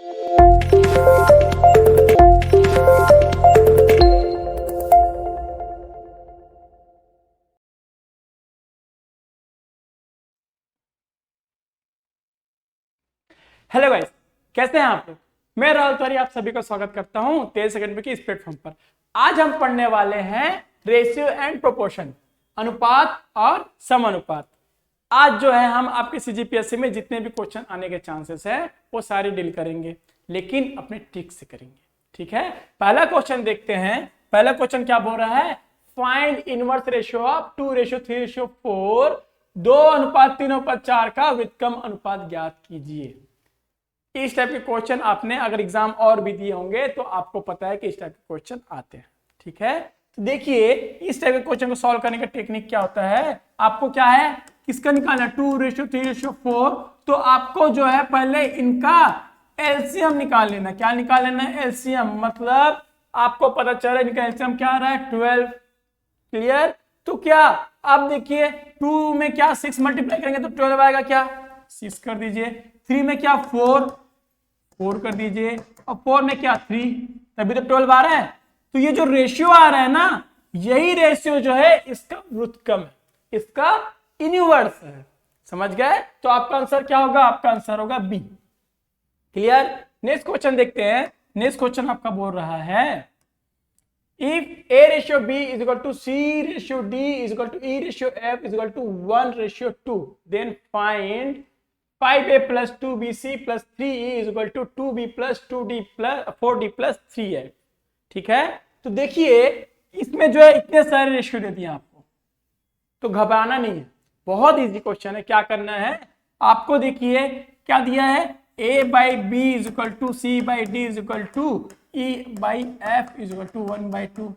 Hello guys, कैसे हैं आप लोग। मैं राहुल तिवारी आप सभी का स्वागत करता हूं तेज अकेडमी के इस प्लेटफॉर्म पर। आज हम पढ़ने वाले हैं रेशियो एंड प्रोपोर्शन, अनुपात और समानुपात। आज जो है हम आपके सीजीपीएससी में जितने भी क्वेश्चन आने के चांसेस है वो सारे डील करेंगे, लेकिन अपने ट्रिक से करेंगे। ठीक है, पहला क्वेश्चन देखते हैं। पहला क्वेश्चन क्या बोल रहा है, फाइंड इनवर्स रेशियो ऑफ 2:3:4 2:3:4 का व्युत्क्रम अनुपात ज्ञात कीजिए। इस टाइप के क्वेश्चन आपने अगर एग्जाम और भी दिए होंगे तो आपको पता है कि इस टाइप के क्वेश्चन आते हैं। ठीक है, तो देखिए इस टाइप के क्वेश्चन को सॉल्व करने का टेक्निक क्या होता है। आपको क्या है, किसका निकालना है, 2:3:4। तो आपको जो है पहले इनका एलसीएम निकाल लेना। क्या निकाल लेना है, एलसीएम। मतलब आपको पता चल रहा है इनका एलसीएम क्या आ रहा है, 12। क्लियर। तो क्या अब देखिए 2 में क्या 6 मल्टीप्लाई करेंगे तो 12 आएगा, क्या 6 कर दीजिए। 3 में क्या 4 कर दीजिए, और 4 में क्या 3, तभी तो 12 आ रहा है। तो ये जो रेशियो आ रहा है ना, यही रेशियो जो है इसका व्युत्क्रम है, इसका इनवर्स है। समझ गए। तो आपका आंसर क्या होगा, आपका आंसर होगा बी। क्लियर। नेक्स्ट क्वेश्चन देखते हैं। नेक्स्ट क्वेश्चन आपका बोल रहा है, if a ratio b is equal to c ratio d is equal to e ratio f is equal to 1:2, then find 5a plus 2bc plus 3e is equal to 2b plus 2d plus 4d plus 3a। ठीक है, तो देखिए इसमें जो है इतने सारे ratio दे दिए आपको, तो घबराना नहीं है, बहुत इजी क्वेश्चन है। क्या करना है आपको, देखिए क्या दिया है, a by b is equal to c by d is equal to e by f is equal to 1/2।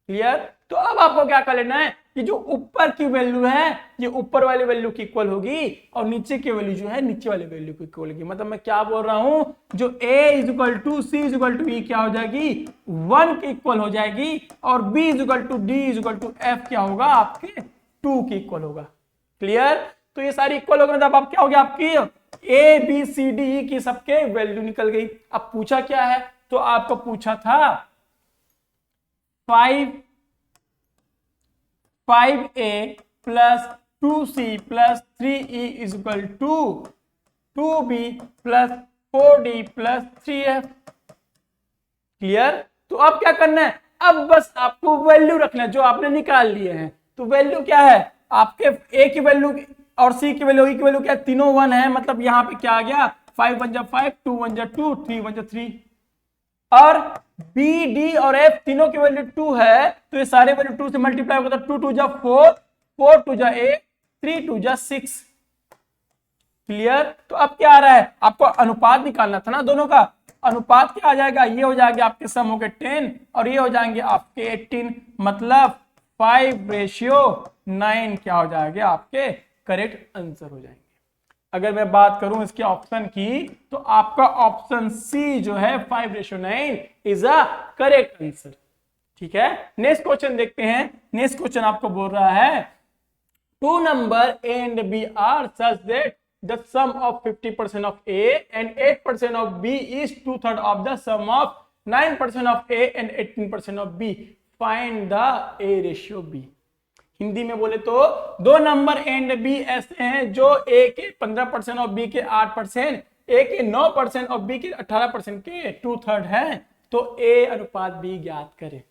Clear. तो अब आपको क्या कर लेना है, कि जो ऊपर की वैल्यू है ये ऊपर वाली वैल्यू की इक्वल होगी, और नीचे की वैल्यू जो है नीचे वाली वैल्यू की इक्वल होगी। मतलब मैं क्या बोल रहा हूं, जो a is equal to C is equal to E क्या हो जाएगी, 1 की इक्वल हो जाएगी, और b is equal to D is equal to f क्या होगा, आपके 2 की इक्वल होगा। क्लियर। तो ये सारी इक्वल होगा, मतलब आप क्या हो गया, आपकी A B C D E की सबके वैल्यू निकल गई। अब पूछा क्या है, तो आपको पूछा था 5a plus 2c plus 3e is equal to 2b plus 4d plus 3f। Clear. तो अब क्या करना है, अब बस आपको वैल्यू रखना है जो आपने निकाल लिए हैं। तो वैल्यू क्या है, आपके a की वैल्यू और c की वैल्यू, e की वैल्यू क्या, तीनों 1 है। मतलब यहां पे क्या आ गया, 5 1 5, 2 1 2, 3 1 3। और b d और f तीनों की वैल्यू 2 है, तो ये सारे वैल्यू 2 से मल्टीप्लाई होगा, तो 2 2 जा 4, 4 2 जा 8, 3 2 जा 6। क्लियर। तो अब क्या आ रहा है, आपको अनुपात निकालना था ना दोनों का। अनुपात क्या आ जाएगा, ये हो जाएगा आपके सम हो गए 10 और ये हो जाएंगे आपके 18। मतलब 5:9 क्या हो जाएगा, आपके करेक्ट आंसर हो जाएंगे। अगर मैं बात करूं इसके ऑप्शन की, तो आपका ऑप्शन सी जो है 5:9 इज अ करेक्ट आंसर। ठीक है, नेक्स्ट क्वेश्चन देखते हैं। नेक्स्ट क्वेश्चन आपको बोल रहा है, 2 number a and b are such that the sum of 50% of a and 8% of b is 2/3 of the sum of 9% of a and 18% of b. Find the a ratio b। Hindi में बोले तो दो number A and B ऐसे हैं जो ए के 15% और B के 8%, ए के 9% और बी के 18% के 2/3 है। तो ए अनुपात बी ज्ञात करें।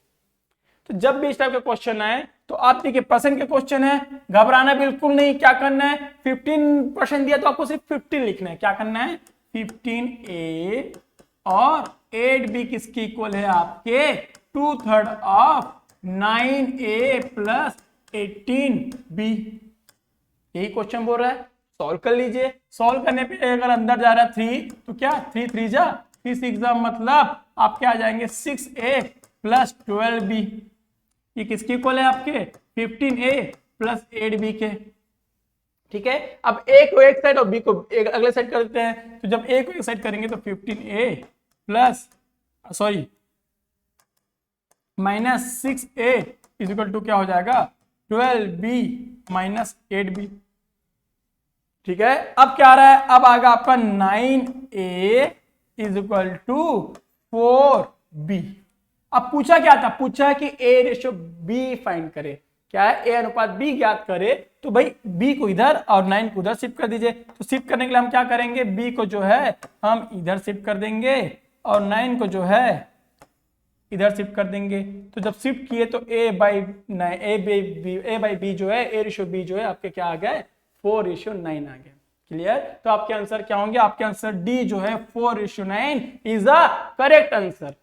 तो जब भी इस टाइप का क्वेश्चन आए तो आप देखिए परसेंट के क्वेश्चन है, घबराना बिल्कुल नहीं। क्या करना है, 15% दिया तो आपको सिर्फ 15 लिखना है। क्या करना है, 15a और 8b किसकी इक्वल है, आपके 2/3 ऑफ 9a प्लस 18b। यही क्वेश्चन बोल रहा है, सॉल्व कर लीजिए। सॉल्व करने पे अगर अंदर जा रहा है 3, तो क्या 3 3 जा 3 6 जा, मतलब आपके आ जाएंगे 6a प्लस 12b। ये किसकी इक्वल है, आपके 15a प्लस 8b के। ठीक है, अब a को एक साइड और b को एक अगले साइड कर देते हैं। तो जब a को एक साइड करेंगे तो 15a plus minus 6a is equal to क्या हो जाएगा, 12b माइनस 8b। ठीक है, अब क्या आ रहा है, अब आएगा आपका 9a is equal to 4b। अब पूछा क्या था, पूछा कि a रेशियो b फाइंड करे, क्या है, a अनुपात b ज्ञात करे। तो भाई b को इधर और 9 को उधर शिफ्ट कर दीजिए। तो शिफ्ट करने के लिए हम क्या करेंगे, b को जो है हम इधर शिफ्ट कर देंगे और 9 को जो है इधर शिफ्ट कर देंगे। तो जब शिफ्ट किए तो a बाई बी जो है, a रेशियो b जो है आपके क्या आ गए, 4:9 आ गया। क्लियर। तो आपके आंसर क्या होंगे, आपके आंसर डी जो है 4:9 इज अ करेक्ट आंसर।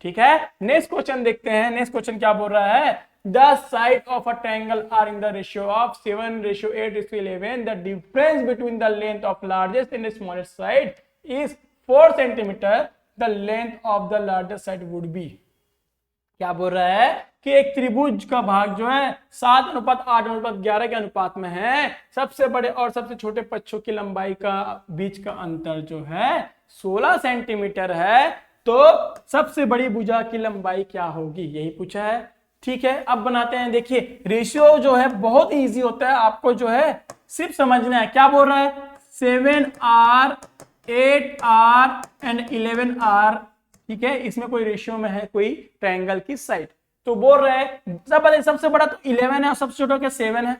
ठीक है, नेक्स्ट क्वेश्चन देखते हैं। नेक्स्ट क्वेश्चन क्या बोल रहा है, the side of a triangle are in the ratio of 7:8:11, the difference between the length of largest and smallest side is 4 centimetre, the length of the largest side would be. क्या बोल रहा है कि एक त्रिभुज का भाग जो है 7:8:11 के अनुपात में है। सबसे बड़े और सबसे छोटे पक्षों की लंबाई का बीच का अंतर जो है 16 सेंटीमीटर है। तो सबसे बड़ी भुजा की लंबाई क्या होगी, यही पूछा है। ठीक है, अब बनाते हैं। देखिए रेशियो जो है बहुत इजी होता है, आपको जो है सिर्फ समझना है। क्या बोल रहा है, 7r 8r एंड 11r। ठीक है, इसमें कोई रेशियो में है कोई ट्रायंगल की साइड। तो बोल रहे हैं सबसे बड़ा तो 11 है और सबसे छोटा क्या 7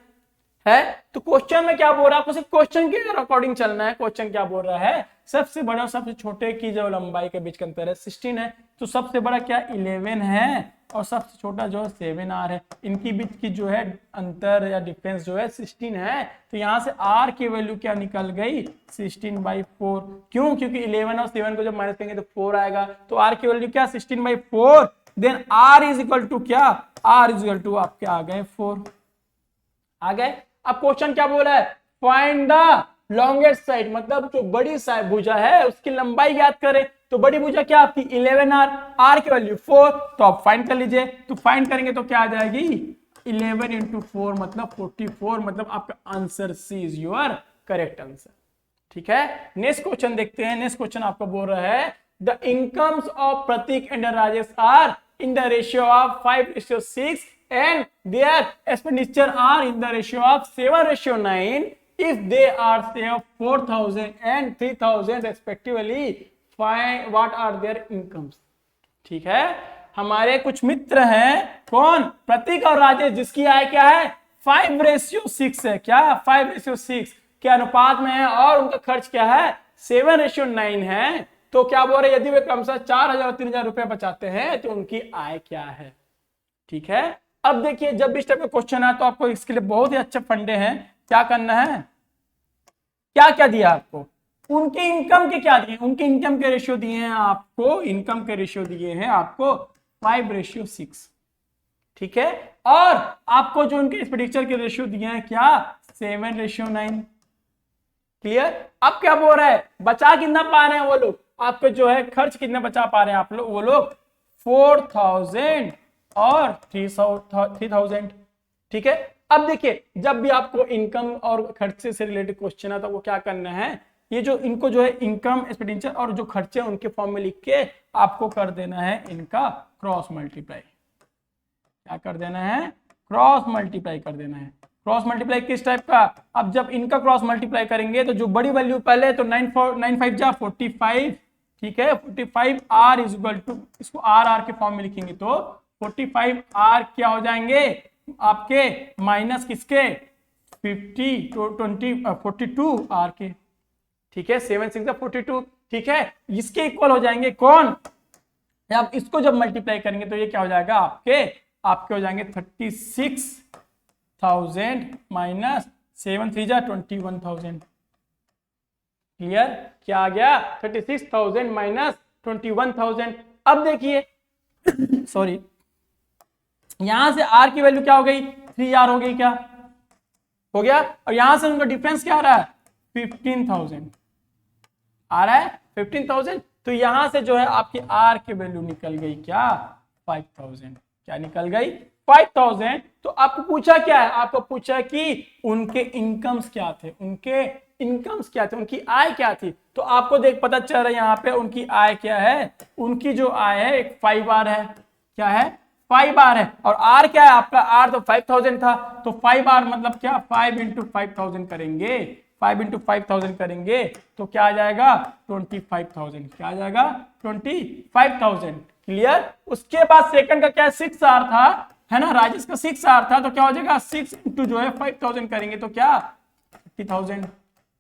है। तो क्वेश्चन में क्या बोल रहा है, आपको सिर्फ क्वेश्चन के अकॉर्डिंग चलना है। क्वेश्चन क्या बोल रहा है, सबसे बड़ा और सबसे छोटे की जो लंबाई के बीच का अंतर है 16 है। तो सबसे बड़ा क्या 11 है और सबसे छोटा जो है 7r है। इनकी बीच की जो है अंतर या डिफरेंस जो है 16 है। तो यहाँ से r की वैल्यू क्या निकल गई, 16/4। क्यों, क्योंकि 11 और 7 को जब माइनस करेंगे तो 4 आएगा। तो r की वैल्यू क्या 16/4। Then r is equal to क्या, r इज इक्वल टू आपके आ गए 4 आ गए। अब क्वेश्चन क्या बोला है, फाइंड द लॉन्गेस्ट साइड, मतलब जो बड़ी साइड भुजा है उसकी लंबाई ज्ञात करें। तो बड़ी भुजा क्या आपकी 11r, r की वैल्यू 4। तो आप फाइंड कर लीजिए। तो फाइंड करेंगे तो क्या आ जाएगी 11 into 4 मतलब 44, मतलब आपका answer C is your correct answer. ठीक है, नेक्स्ट क्वेश्चन देखते हैं। नेक्स्ट क्वेश्चन आपको बोल रहा है the incomes of Prateek and Rajesh are in the ratio of 5:6 and their expenditure are in the ratio of 7:9 if they are say of 4,000 and 3,000 respectively, find what are their incomes। ठीक है, हमारे कुछ मित्र हैं, कौन, प्रतीक और राजेश, जिसकी आय क्या है 5:6 है। क्या 5:6 के अनुपात में है और उनका खर्च क्या है 7:9 है। तो क्या बोल रहे, यदि वे क्रमशः 4,000 और 3,000 रुपए बचाते हैं तो उनकी आय क्या है। ठीक है, अब देखिए जब भी इस टाइप का क्वेश्चन है तो आपको इसके लिए बहुत ही अच्छे फंडे हैं। क्या करना है, क्या क्या दिया आपको, उनके इनकम के क्या दिए, उनके इनकम के रेशियो दिए हैं आपको, इनकम के रेशियो दिए हैं आपको 5:6। ठीक है, और आपको जो उनके एक्सपेंडिचर के रेशियो दिए हैं क्या 7:9। क्लियर। अब क्या बोल रहा है, बचा कितना पा रहे हैं वो लोग, आपके जो है खर्च कितना बचा पा रहे हैं आप लोग, वो लोग 4,000 और 3,000। ठीक है, अब देखिए जब भी आपको इनकम और खर्चे से रिलेटेड क्वेश्चन है तो वो क्या करना है, ये जो इनको जो है इनकम एक्सपेंडिचर और जो खर्चे उनके फॉर्म में लिख के आपको कर देना है इनका क्रॉस मल्टीप्लाई। क्या कर देना है, क्रॉस मल्टीप्लाई कर देना है। क्रॉस मल्टीप्लाई किस टाइप का, अब जब इनका क्रॉस मल्टीप्लाई करेंगे तो जो बड़ी वैल्यू पहले तो 9 जा 45। ठीक है, 45 r इज इक्वल टू, इसको r के फॉर्म में लिखेंगे तो 45 r क्या हो जाएंगे आपके माइनस किसके 42 r के। ठीक है, 7 6 42। ठीक है, इसके इक्वल हो जाएंगे कौन, अब इसको जब मल्टीप्लाई करेंगे तो ये क्या हो जाएगा आपके हो जाएंगे 36,000 माइनस 7 3 जा 21,000। क्लियर, क्या आ गया 36,000 माइनस 21,000। अब देखिए सॉरी, यहां से r की वैल्यू क्या हो गई 3r हो गई, क्या हो गया, और यहां से उनका डिफरेंस क्या आ रहा है 15,000 आ रहा है 15,000। तो यहां से जो है आपकी r की वैल्यू निकल गई क्या 5,000। क्या निकल गई 5,000। तो आपको पूछा क्या है, आपको पूछा कि उनके इनकम्स क्या थे, उनके इनकम्स क्या थे, उनकी आय क्या थी। तो आपको देख पता चल रहा है यहाँ पे उनकी आय क्या है, उनकी जो आय है एक 5r है। क्या है 5r है, और r क्या है आपका, r तो 5,000 था, तो 5r मतलब क्या 5 into 5,000 करेंगे 5 इंटू 5000 करेंगे तो क्या आ जाएगा 25,000। क्या आ जाएगा 25,000। क्लियर। उसके बाद सेकंड का क्या 6R था, है ना, राजेश का 6R था, तो क्या हो जाएगा 6 इंटू जो है 5000 करेंगे तो क्या 30,000।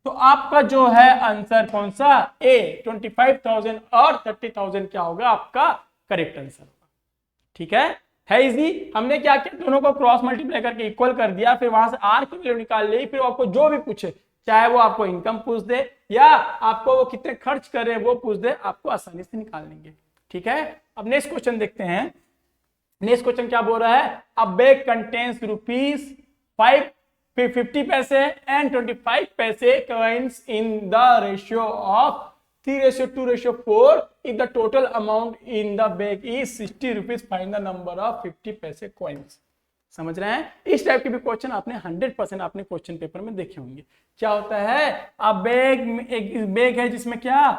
तो आपका जो है आंसर कौन सा ए 25,000 और 30,000 क्या होगा आपका करेक्ट आंसर होगा। ठीक है इजी। हमने क्या किया, दोनों को क्रॉस मल्टीप्लाई करके इक्वल कर दिया, फिर वहां से आर की वैल्यू निकाल ली, फिर आपको जो भी पूछे, चाहे वो आपको इनकम पूछ दे या आपको वो कितने खर्च कर रहे हैं वो पूछ दे, आपको आसानी से निकाल लेंगे। ठीक है, अब नेक्स्ट क्वेश्चन देखते हैं। नेक्स्ट क्वेश्चन क्या बोल रहा है, अ बैग कंटेन्स ₹50 पैसे एंड 25 पैसे coins in the ratio of 3:2:4 if the total amount in the bag is 60 rupees, find the number of 50 पैसे कॉइन्स। समझ रहे हैं, इस टाइप के भी क्वेश्चन आपने 100% आपने क्वेश्चन पेपर में देखे होंगे। क्या होता है, अब बैग एक बैग है जिसमें क्या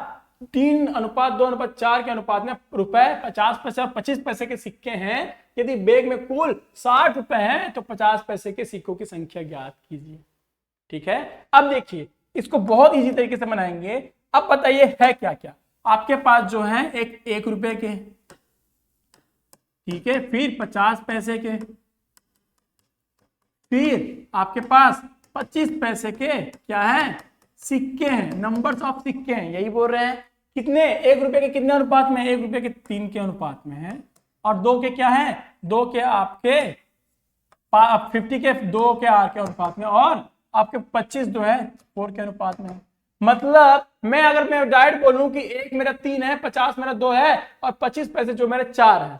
3:2:4 के अनुपात में रुपए 50 पैसे और 25 पैसे के सिक्के हैं। यदि बैग में कुल 60 रुपए हैं तो 50 पैसे के सिक्कों की संख्या ज्ञात कीजिए। ठीक है, अब देखिए इसको बहुत इजी तरीके से बनाएंगे। अब बताइए है क्या क्या, आपके पास जो है एक रुपए के, ठीक है, फिर 50 पैसे के, फिर आपके पास 25 पैसे के क्या है सिक्के हैं, नंबर्स ऑफ सिक्के हैं, यही बोल रहे हैं। कितने, 1 रुपए के कितने अनुपात में, 1 रुपए के 3 के अनुपात में है, और 2 के क्या है, 2 के आपके 50 के 2 के R के अनुपात में, और आपके 25 जो है 4 के अनुपात में है। मतलब अगर मैं डायरेक्ट बोलूं कि 1 मेरा 3 है, 50 मेरा 2 है और 25 पैसे जो मेरे 4 है,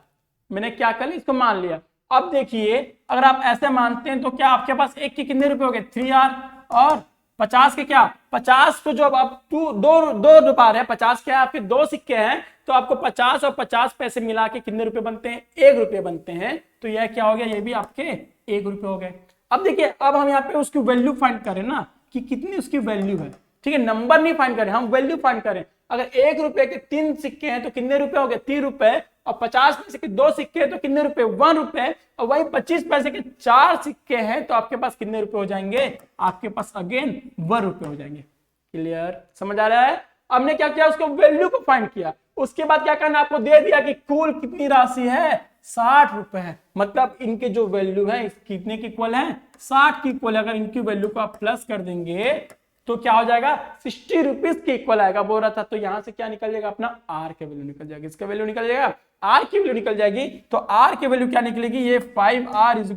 मैंने क्या कर लिया, इसको मान लिया। अब देखिए अगर आप ऐसे मानते हैं तो क्या आपके पास 1 के कितने रुपए हो गए 3R, और 50 के क्या 50 को जो आप दो बार है 50 के आपके 2 सिक्के हैं, तो आपको 50 और 50 पैसे मिला के कितने रुपए बनते हैं 1 रुपए बनते हैं। तो यह क्या हो गया, ये भी आपके 1 रुपए हो गए। अब देखिए अब हम यहाँ पे उसकी वैल्यू फाइंड करें ना कि कितनी उसकी वैल्यू है। ठीक है, नंबर नहीं फाइंड करें, हम वैल्यू फाइंड करें। अगर 1 रुपए के 3 सिक्के हैं तो कितने रुपए हो गए 3 रुपए, और 50 पैसे के 2 सिक्के हैं तो कितने रुपए 1 रुपए, और वही 25 पैसे के 4 सिक्के हैं तो आपके पास कितने रुपए हो जाएंगे, आपके पास अगेन 1 रुपए हो जाएंगे। क्लियर, समझ आ रहा है। हमने क्या किया, उसको वैल्यू को फाइंड किया, उसके बाद क्या करना, आपको दे दिया कि कुल कितनी राशि है 60 रुपए है। मतलब इनके जो वैल्यू है कितने की इक्वल है 60 की इक्वल है। अगर इनकी वैल्यू को आप प्लस कर देंगे तो क्या हो जाएगा 60 रुपीज के इक्वल आएगा बोल रहा था। तो यहां से क्या निकल जाएगा अपना आर के वैल्यू निकल जाएगी, इसका वैल्यू निकल जाएगा, आर की वैल्यू निकल जाएगी। तो आर की वैल्यू क्या निकलेगी, ये 5R =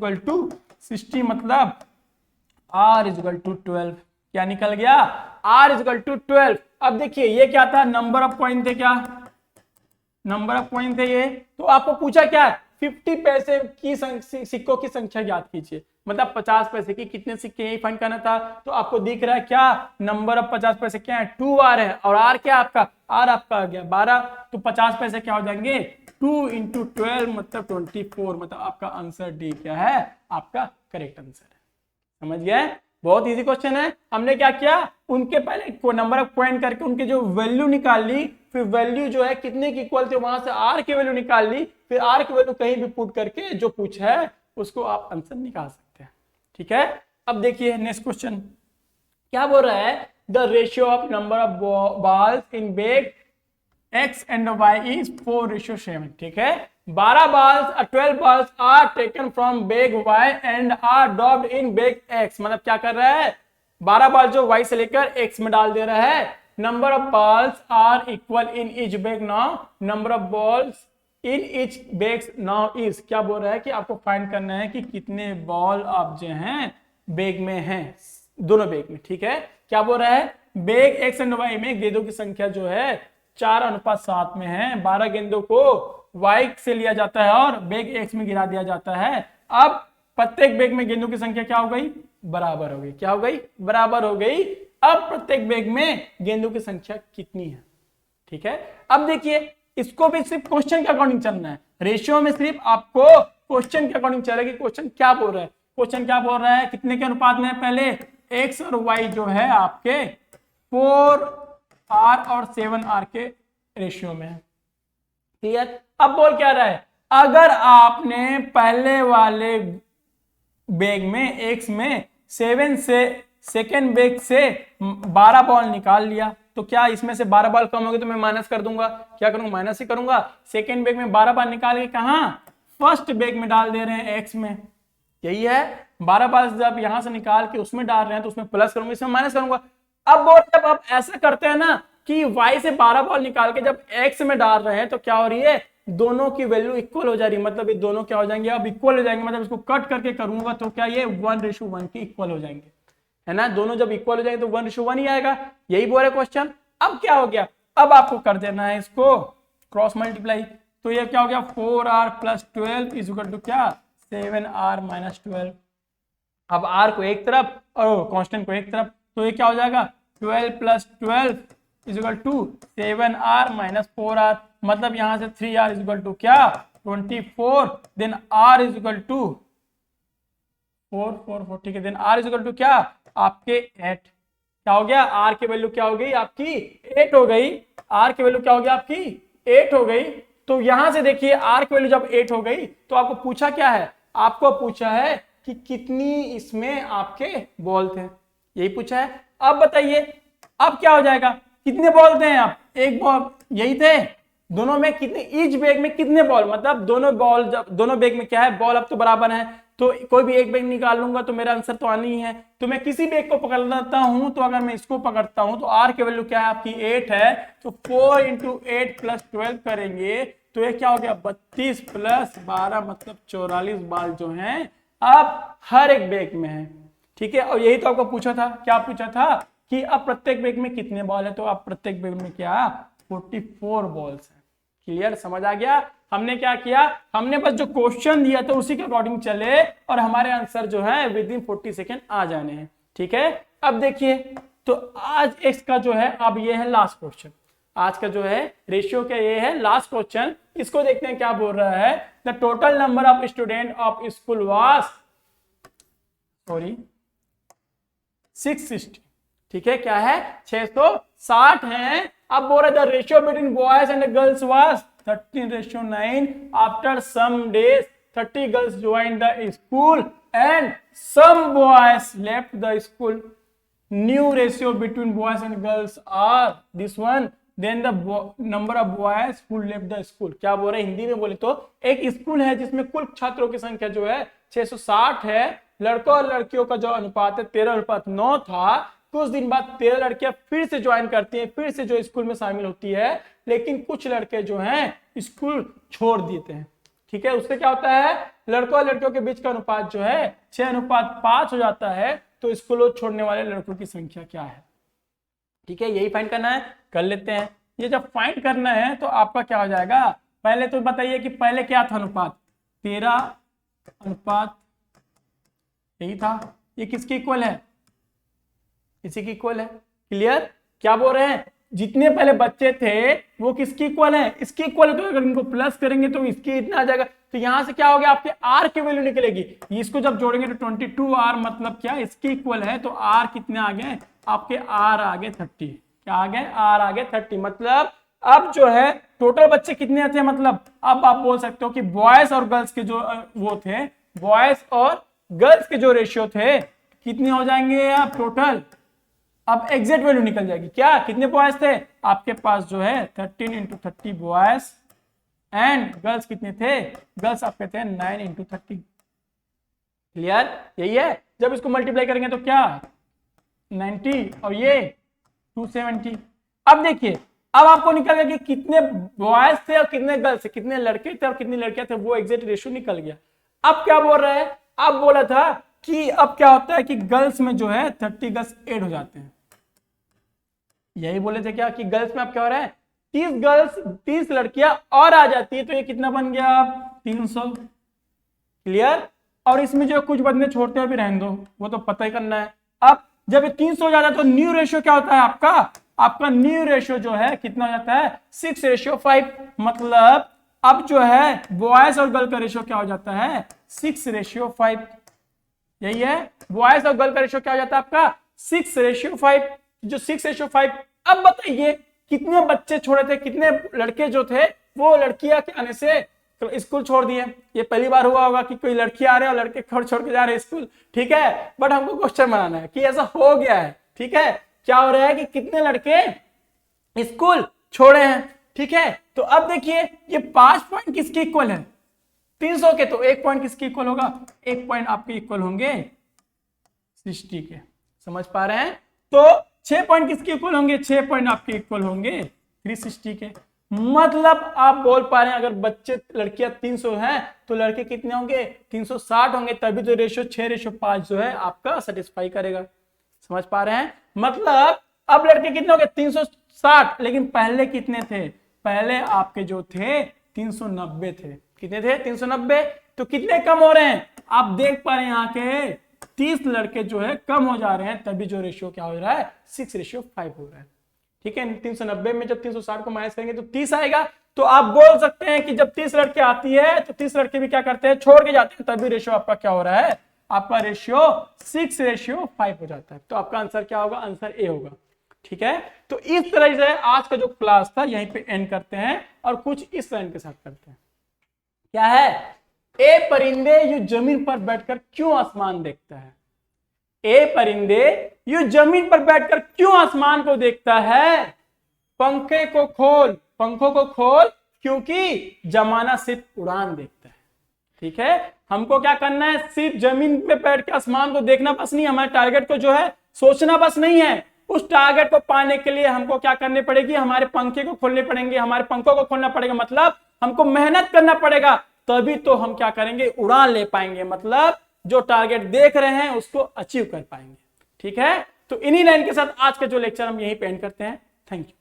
60, मतलब R = 12। क्या निकल गया, R = 12। अब देखिए ये क्या था, नंबर ऑफ कॉइन थे, क्या नंबर ऑफ कॉइन थे ये। तो आपको पूछा क्या 50 पैसे की सिक्कों की संख्या ज्ञात कीजिए, मतलब 50 पैसे की कितने सिक्के यही फाइंड करना था। तो आपको दिख रहा है क्या नंबर ऑफ 50 पैसे क्या है 2R है, और R क्या आपका, R आपका आ गया 12। तो 50 पैसे क्या हो जाएंगे 2 × 12 मतलब 24, मतलब आपका आंसर डी क्या है आपका करेक्ट आंसर है। समझ गए, बहुत इजी क्वेश्चन है। हमने क्या किया, उनके पहले नंबर ऑफ कॉइन करके उनकी जो वैल्यू निकाल ली, फिर वैल्यू जो है कितने की इक्वल थे वहां से आर की वैल्यू निकाल ली, फिर आर की वैल्यू कहीं भी पुट करके जो पूछा है उसको आप आंसर निकाल सकते हैं। ठीक है, अब देखिए नेक्स्ट क्वेश्चन क्या बोल रहा है, the ratio of number of balls in bag X and Y is 4:7। ठीक है, 12 balls are taken from bag Y and are dropped in bag X। मतलब क्या कर रहा है, 12 बॉल जो Y से लेकर X में डाल दे रहा है। Number of balls are equal in each bag now, number of balls in each bag now is. क्या बोल रहा है कि आपको फाइंड करना है कि कितने बॉल आप जो हैं बैग में हैं, दोनों बैग में। ठीक है, क्या बोल रहा है, बैग X एंड Y में गेंदों की संख्या जो है 4:7 में है। 12 गेंदों को Y से लिया जाता है और बैग X में गिरा दिया जाता है। अब प्रत्येक बैग में गेंदों की संख्या क्या हो गई, बराबर हो गई। क्या हो गई, बराबर हो गई। अब प्रत्येक बैग में गेंदों की संख्या कितनी है। ठीक है, अब देखिए इसको भी सिर्फ क्वेश्चन के अकॉर्डिंग चलना है, रेशियो में सिर्फ आपको क्वेश्चन के अकॉर्डिंग चलेगी। क्वेश्चन क्या बोल रहा है, क्वेश्चन क्या बोल रहा है, कितने के अनुपात में है, पहले X और Y जो है आपके 4R और 7R के रेशियो में है। क्लियर, अब बोल क्या रहा है, अगर आपने पहले वाले बैग में X में 7 से सेकेंड बैग से 12 बॉल निकाल लिया, तो क्या इसमें से 12 बॉल कम होगी तो मैं माइनस कर दूंगा, क्या करूंगा माइनस ही करूंगा। सेकेंड बैग में 12 बॉल निकाल के कहां फर्स्ट बैग में डाल दे रहे हैं एक्स में, यही है 12 बॉल जब यहां से निकाल के उसमें डाल रहे हैं तो उसमें प्लस करूंगा इसमें माइनस करूंगा। अब जब आप ऐसा करते हैं ना कि y से 12 बॉल निकाल के जब x में डाल रहे हैं तो क्या हो रही है दोनों की वैल्यू इक्वल हो जा रही है, मतलब ये दोनों क्या हो जाएंगे अब इक्वल हो जाएंगे, मतलब इसको कट करके करूंगा तो क्या ये 1:1 की इक्वल हो जाएंगे, है ना। दोनों जब इक्वल हो जाएंगे तो 1:1 ही आएगा, यही बोल रहे क्वेश्चन। अब क्या हो गया, अब आपको कर देना है इसको क्रॉस मल्टीप्लाई, तो ये क्या हो गया 4r + 12 इज इक्वल टू क्या 7r - 12। अब r को एक तरफ और कांस्टेंट को एक तरफ, तो ये क्या हो जाएगा 12 + 12 is equal to 7r - 4r, मतलब यहां से 3r इज इक्वल टू क्या 24, then r is equal to 4 ठीक है, then r is equal to क्या आपके 8। क्या हो गया r की वैल्यू क्या हो गई आपकी 8 हो गई, r की वैल्यू क्या हो गई आपकी 8 हो गई। तो यहां से देखिए r की वैल्यू जब 8 हो गई तो आपको पूछा क्या है, आपको पूछा है कि कितनी इसमें आपके बॉल थे, यही पूछा है। अब बताइए अब क्या हो जाएगा, कितने बॉल थे आप एक बॉल यही थे, दोनों में कितने ईच बैग में कितने बॉल, मतलब दोनों बॉल जब दोनों बैग में क्या है बॉल अब तो बराबर है, तो कोई भी एक बैग निकाल लूंगा तो मेरा आंसर तो आना ही है। तो मैं किसी बैग को पकड़ लेता हूं, तो अगर मैं इसको पकड़ता हूं तो r की वैल्यू क्या है आपकी 8 है, तो 4 × 8 + 12 करेंगे तो ये क्या हो गया 32 + 12 मतलब 44 बॉल जो हैं अब हर एक बैग में है, ठीक है। और यही तो आपको पूछा था, क्या पूछा था कि अब प्रत्येक बैग में कितने बॉल है, तो अब प्रत्येक बैग में क्या 44 बॉल्स है। क्लियर, समझ आ गया। हमने क्या किया, हमने बस जो क्वेश्चन दिया था उसी के अकॉर्डिंग चले और हमारे आंसर जो है विदिन 40 सेकेंड आ जाने हैं, ठीक है। अब देखिए तो आज इसका जो है अब ये है लास्ट क्वेश्चन, आज का जो है रेशियो का ये है लास्ट क्वेश्चन। इसको देखते हैं क्या बोल रहा है, the total number of student of school was 660, ठीक है, क्या है 660 है। अब बोल रहा है the ratio between boys and girls was 13:9, after some days 30 girls joined the school and some boys left the school, new ratio between boys and girls are this one, then the number of boys who left the school. क्या बोल रहे हैं हिंदी में बोले तो एक school है जिसमें कुल छात्रों की संख्या जो है 660 है, लड़कों और लड़कियों का जो अनुपात है 13:9 था। कुछ दिन बाद 13 लड़कियां फिर से ज्वाइन करती हैं, फिर से जो स्कूल में शामिल होती है, लेकिन कुछ लड़के जो हैं स्कूल छोड़ देते हैं, ठीक है। उससे क्या होता है लड़कों और लड़कियों के बीच का अनुपात जो है 6:5 हो जाता है, तो स्कूल छोड़ने वाले लड़कों की संख्या क्या है, ठीक है, यही फाइंड करना है, कर लेते हैं। ये जब फाइंड करना है तो आपका क्या हो जाएगा, पहले तो बताइए कि पहले क्या था अनुपात 13:, यही था, ये किसके इक्वल है इसी की इक्वल है। क्लियर, क्या बोल रहे हैं जितने पहले बच्चे थे वो किसकी इक्वल है, इसकी इक्वल है, तो अगर इनको प्लस करेंगे तो इसकी इतना आ जाएगा, तो यहां से क्या हो गया आपके r की वैल्यू निकलेगी, इसको जब जोड़ेंगे तो 22r मतलब क्या इसकी इक्वल है, तो r कितने आ गए आपके r आ गए 30, क्या आ गए r आ गए 30, मतलब अब जो है टोटल बच्चे कितने थे, मतलब अब आप बोल सकते हो कि बॉयज और गर्ल्स के जो वो थे, बॉयज और गर्ल्स के जो रेशियो थे कितने हो जाएंगे आप टोटल, अब एग्जैक्ट वैल्यू निकल जाएगी, क्या कितने बॉयज थे आपके पास जो है 13 × 30 बॉयज एंड गर्ल्स कितने थे, गर्ल्स आपके थे 9 × 30। क्लियर, यही है। जब इसको मल्टीप्लाई करेंगे तो क्या 90 और ये 270। अब देखिए अब आपको निकल गया कि कितने बॉयज थे और कितने गर्ल्स थे, कितने लड़के थे और कितनी लड़कियां थे, वो एग्जैक्ट रेशियो निकल गया। अब क्या बोल रहा है, अब बोला था कि अब क्या होता है कि गर्ल्स में जो है 30 गर्ल्स ऐड हो जाते हैं, यही बोले थे क्या कि गर्ल्स में अब क्या हो रहा है 30 गर्ल्स 30 लड़कियां और आ जाती है, तो ये कितना बन गया आप 300। क्लियर, और इसमें जो कुछ बदले छोड़ते हैं भी रहने दो, वो तो पता ही करना है। अब जब ये 300 हो जाता है तो न्यू रेशियो क्या होता है आपका न्यू रेशियो जो है कितना हो जाता है 6:5, मतलब अब जो है बॉयज और गर्ल का रेशियो क्या हो जाता है 6:5, यही है, बॉयज और गर्ल का रेशियो क्या हो जाता है आपका 6:5, जो 6:5। अब बताइए कितने बच्चे छोड़े थे, कितने लड़के जो थे वो लड़कियां के आने से तो स्कूल छोड़ दिए। ये पहली बार हुआ होगा कि कोई लड़की आ रहे हैं और लड़के छोड़ के जा रहे हैं स्कूल, ठीक है, बट हमको क्वेश्चन बनाना है कि ऐसा हो गया है, ठीक है, क्या हो रहा है कि कितने लड़के स्कूल छोड़े हैं, ठीक है। तो अब देखिए ये 5 पॉइंट किसके इक्वल है, 300 के, तो 1 पॉइंट किसके इक्वल होगा, 1 पॉइंट आपके इक्वल होंगे 60 के, समझ पा रहे हैं। तो 6 पॉइंट किसके इक्वल होंगे, 6 पॉइंट आपके इक्वल होंगे 360 के। मतलब आप बोल पा रहे हैं अगर बच्चे लड़कियां 300 हैं तो लड़के कितने होंगे, 360 होंगे, तभी तो रेशियो 6:5 जो है आपका सेटिस्फाई करेगा, समझ पा रहे हैं। मतलब अब लड़के कितने होंगे 360, लेकिन पहले कितने थे, पहले आपके जो थे 390 थे, कितने थे 390, तो कितने कम हो रहे हैं आप देख पा रहे हैं यहाँ के 30 लड़के जो है कम हो जा रहे हैं, तभी जो रेशियो क्या हो रहा है 6:5 हो रहा है, ठीक है। 390 में जब 360 को माइनस करेंगे तो 30 आएगा। तो आप बोल सकते हैं कि जब 30 लड़के आती है तो 30 लड़के भी क्या करते हैं, छोड़ के जाते हैं, तभी रेशियो आपका क्या हो रहा है, आपका रेशियो 6:5 हो जाता है। तो आपका आंसर क्या होगा, आंसर ए होगा, ठीक है। तो इस तरह से आज का जो क्लास था यहीं पे एंड करते हैं और कुछ इस लाइन के साथ करते हैं। क्या है, ए परिंदे यूं जमीन पर बैठकर क्यों आसमान देखता है, ए परिंदे यूं जमीन पर बैठकर क्यों आसमान को देखता है, पंखों को खोल क्योंकि जमाना सिर्फ उड़ान देखता है, ठीक है। हमको क्या करना है, सिर्फ जमीन पे बैठ के आसमान को देखना बस नहीं, हमारे टारगेट को जो है सोचना बस नहीं है, उस टारगेट को पाने के लिए हमको क्या करनी पड़ेगी, हमारे पंखे को खोलने पड़ेंगे, हमारे पंखों को खोलना पड़ेगा, मतलब हमको मेहनत करना पड़ेगा, तभी तो हम क्या करेंगे, उड़ान ले पाएंगे, मतलब जो टारगेट देख रहे हैं उसको अचीव कर पाएंगे, ठीक है। तो इन्हीं लाइन के साथ आज का जो लेक्चर हम यहीं पे एंड करते हैं। Thank you.